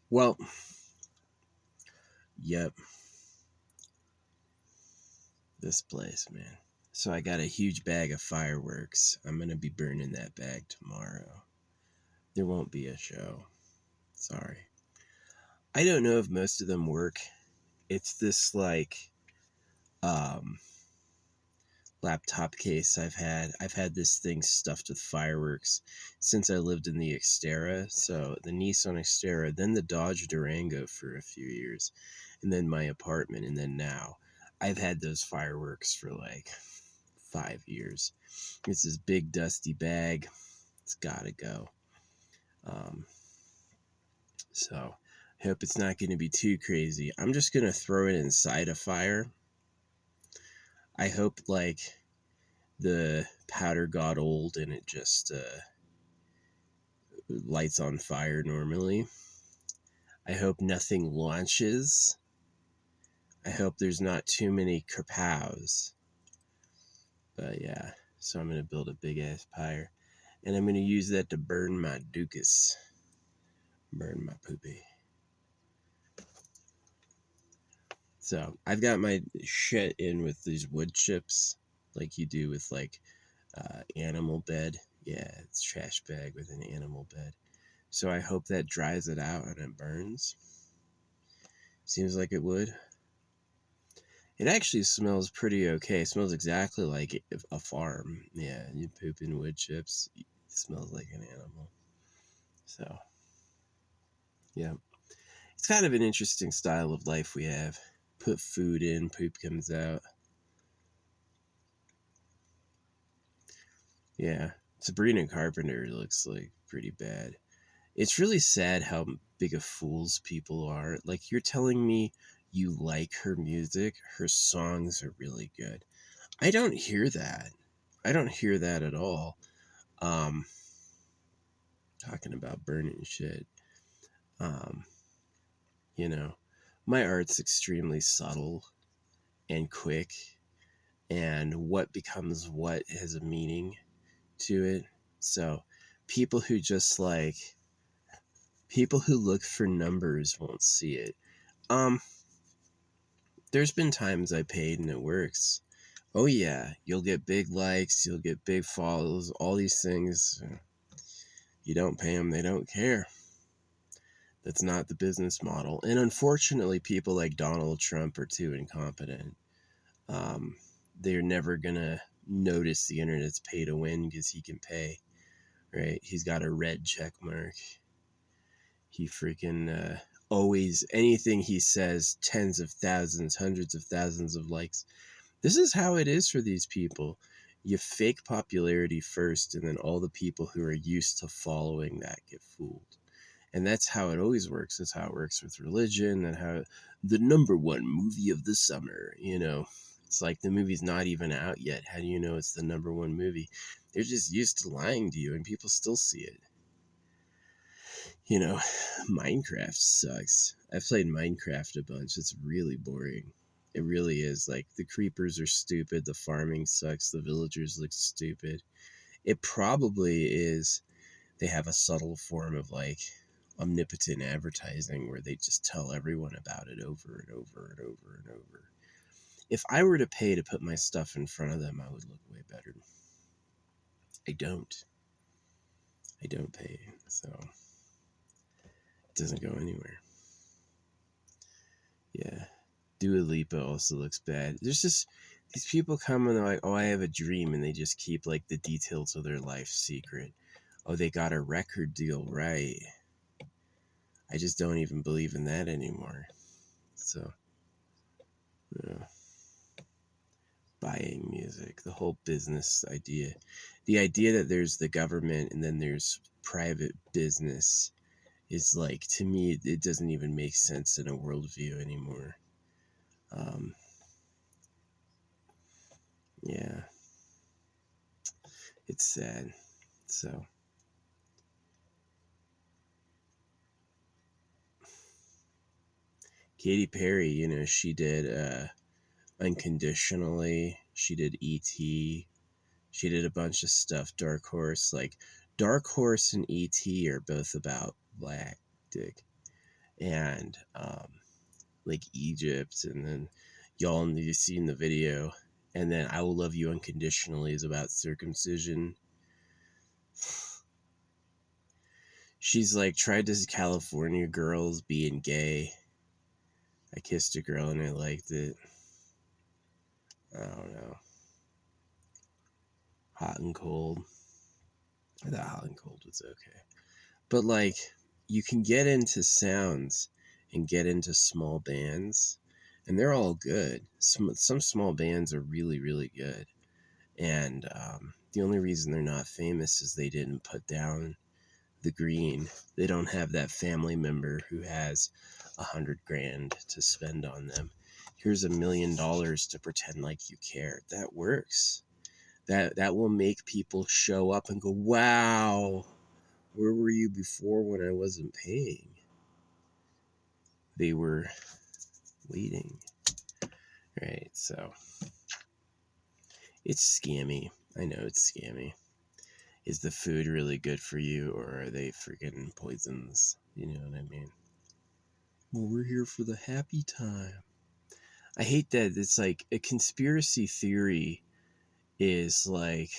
Well, yep, this place, man. So I got a huge bag of fireworks. I'm gonna be burning that bag tomorrow. There won't be a show. Sorry. I don't know if most of them work. It's this like um laptop case I've had. I've had this thing stuffed with fireworks since I lived in the Xterra. So the Nissan Xterra, then the Dodge Durango for a few years, and then my apartment, and then now. I've had those fireworks for like 5 years. It's this big dusty bag. It's gotta go. Um, so I hope it's not going to be too crazy. I'm just going to throw it inside a fire. I hope like the powder got old and it just lights on fire normally. I hope nothing launches. I hope there's not too many kerpows. But yeah, so I'm going to build a big ass pyre. And I'm going to use that to burn my Dukas. Burn my poopy. So I've got my shit in with these wood chips, like you do with like animal bed. Yeah, it's trash bag with an animal bed. So I hope that dries it out and it burns. Seems like it would. It actually smells pretty okay. It smells exactly like a farm. Yeah, you poop in wood chips. It smells like an animal. So, yeah. It's kind of an interesting style of life we have. Put food in, poop comes out. Yeah. Sabrina Carpenter looks like pretty bad. It's really sad how big of fools people are. Like, you're telling me you like her music, her songs are really good. I don't hear that. I don't hear that at all. Um, talking about burning shit. Um, you know, my art's extremely subtle and quick, and what becomes what has a meaning to it. So, people who just like, people who look for numbers won't see it. Um, there's been times I paid and it works. Oh yeah, you'll get big likes, you'll get big follows, all these things. You don't pay them, they don't care. That's not the business model. And unfortunately, people like Donald Trump are too incompetent. Um, they're never gonna notice the internet's pay to win because he can pay, right? He's got a red check mark. He freaking always, anything he says, tens of thousands, hundreds of thousands of likes. This is how it is for these people. You fake popularity first, and then all the people who are used to following that get fooled. And that's how it always works. That's how it works with religion, and how the number one movie of the summer, you know, it's like the movie's not even out yet. How do you know it's the number one movie? They're just used to lying to you, and people still see it. You know, Minecraft sucks. I've played Minecraft a bunch. It's really boring. It really is. Like, the creepers are stupid, the farming sucks, the villagers look stupid. It probably is, they have a subtle form of like omnipotent advertising where they just tell everyone about it over and over and over and over. If I were to pay to put my stuff in front of them, I would look way better. I don't. I don't pay, so it doesn't go anywhere. Yeah. Dua Lipa also looks bad. There's just these people come and they're like, oh, I have a dream, and they just keep like the details of their life secret. Oh, they got a record deal, right? I just don't even believe in that anymore. So, yeah. Buying music, the whole business idea, the idea that there's the government and then there's private business is like, to me, it doesn't even make sense in a worldview anymore. Um, yeah, it's sad. So, Katy Perry, you know, she did Unconditionally, she did E.T., she did a bunch of stuff. Dark Horse, like, Dark Horse and E.T. are both about black dick. and like Egypt, and then y'all need to see in the video, and then I Will Love You Unconditionally is about circumcision. She's like tried to California girls being gay. I kissed a girl and I liked it. I don't know. Hot and Cold. I thought Hot and Cold was okay. But like, you can get into sounds and get into small bands, and they're all good. Some small bands are really, really good. And the only reason they're not famous is they didn't put down the green. They don't have that family member who has $100,000 to spend on them. Here's $1 million to pretend like you care. That works. That will make people show up and go, wow, where were you before when I wasn't paying? They were waiting. Right, so it's scammy. I know it's scammy. Is the food really good for you, or are they freaking poisons? You know what I mean? Well, we're here for the happy time. I hate that it's like a conspiracy theory is like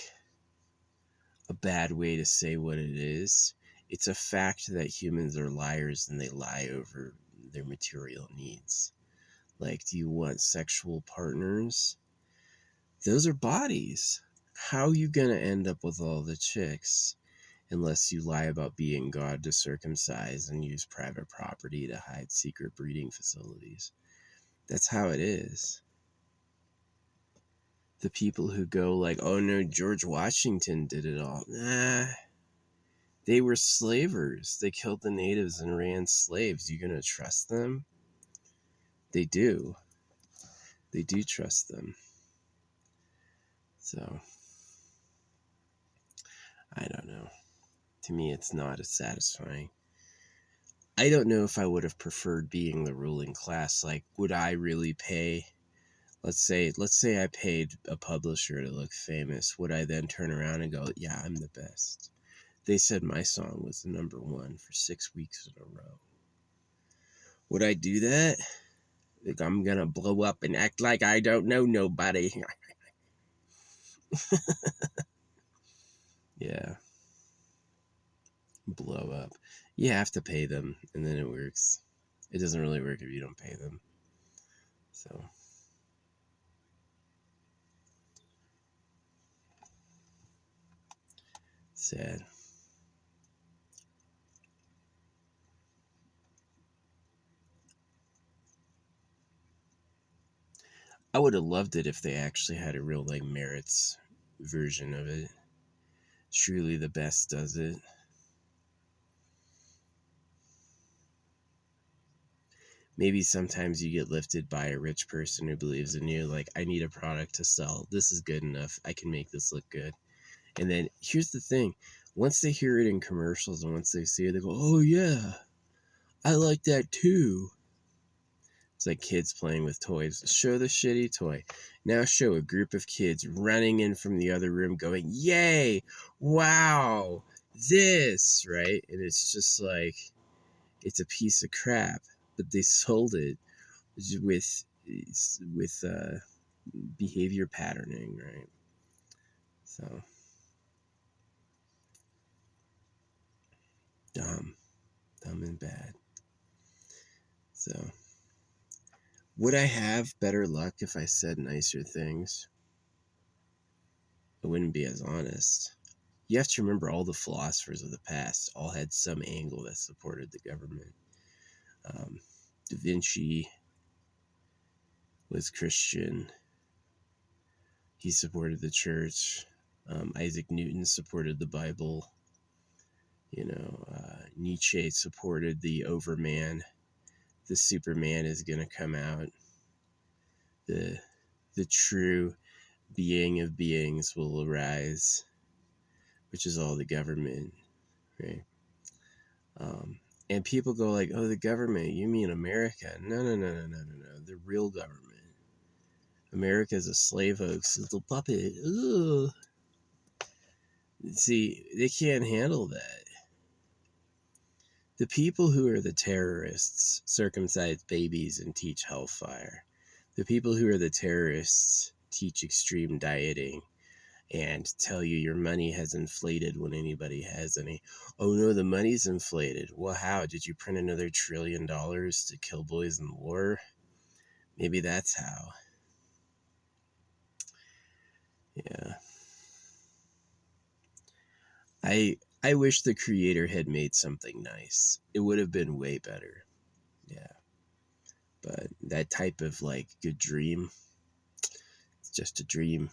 a bad way to say what it is. It's a fact that humans are liars and they lie over their material needs. Like, do you want sexual partners? Those are bodies. How are you going to end up with all the chicks unless you lie about being God to circumcise and use private property to hide secret breeding facilities? That's how it is. The people who go like, oh no, George Washington did it all. Nah, they were slavers. They killed the natives and ran slaves. You gonna trust them? They do. They do trust them. So, I don't know. To me, it's not as satisfying. I don't know if I would have preferred being the ruling class. Like, would I really pay? Let's say I paid a publisher to look famous. Would I then turn around and go, yeah, I'm the best? They said my song was the #1 for 6 weeks in a row. Would I do that? Like, I'm gonna blow up and act like I don't know nobody. Yeah. Blow up. You have to pay them, and then it works. It doesn't really work if you don't pay them. So. Sad. I would have loved it if they actually had a real, like, merits version of it. Truly the Best does it. Maybe sometimes you get lifted by a rich person who believes in you. Like, I need a product to sell. This is good enough. I can make this look good. And then here's the thing. Once they hear it in commercials and once they see it, they go, oh, yeah, I like that too. It's like kids playing with toys. Show the shitty toy. Now show a group of kids running in from the other room going, yay, wow, this, right? And it's just like, it's a piece of crap. But they sold it with behavior patterning, right? So dumb and bad. So would I have better luck if I said nicer things? I wouldn't be as honest. You have to remember all the philosophers of the past all had some angle that supported the government. Da Vinci was Christian. He supported the church. Isaac Newton supported the Bible. Nietzsche supported the Overman. The Superman is going to come out. The true being of beings will arise, which is all the government, right? And people go like, oh, the government, you mean America? No. The real government. America is a slave hoax. It's a puppet. Ugh. See, they can't handle that. The people who are the terrorists circumcise babies and teach hellfire. The people who are the terrorists teach extreme dieting and tell you your money has inflated when anybody has any. Oh no, the money's inflated. Well, how? Did you print another $1 trillion to kill boys in war? Maybe that's how. Yeah. I wish the creator had made something nice. It would have been way better. Yeah. But that type of like good dream, it's just a dream.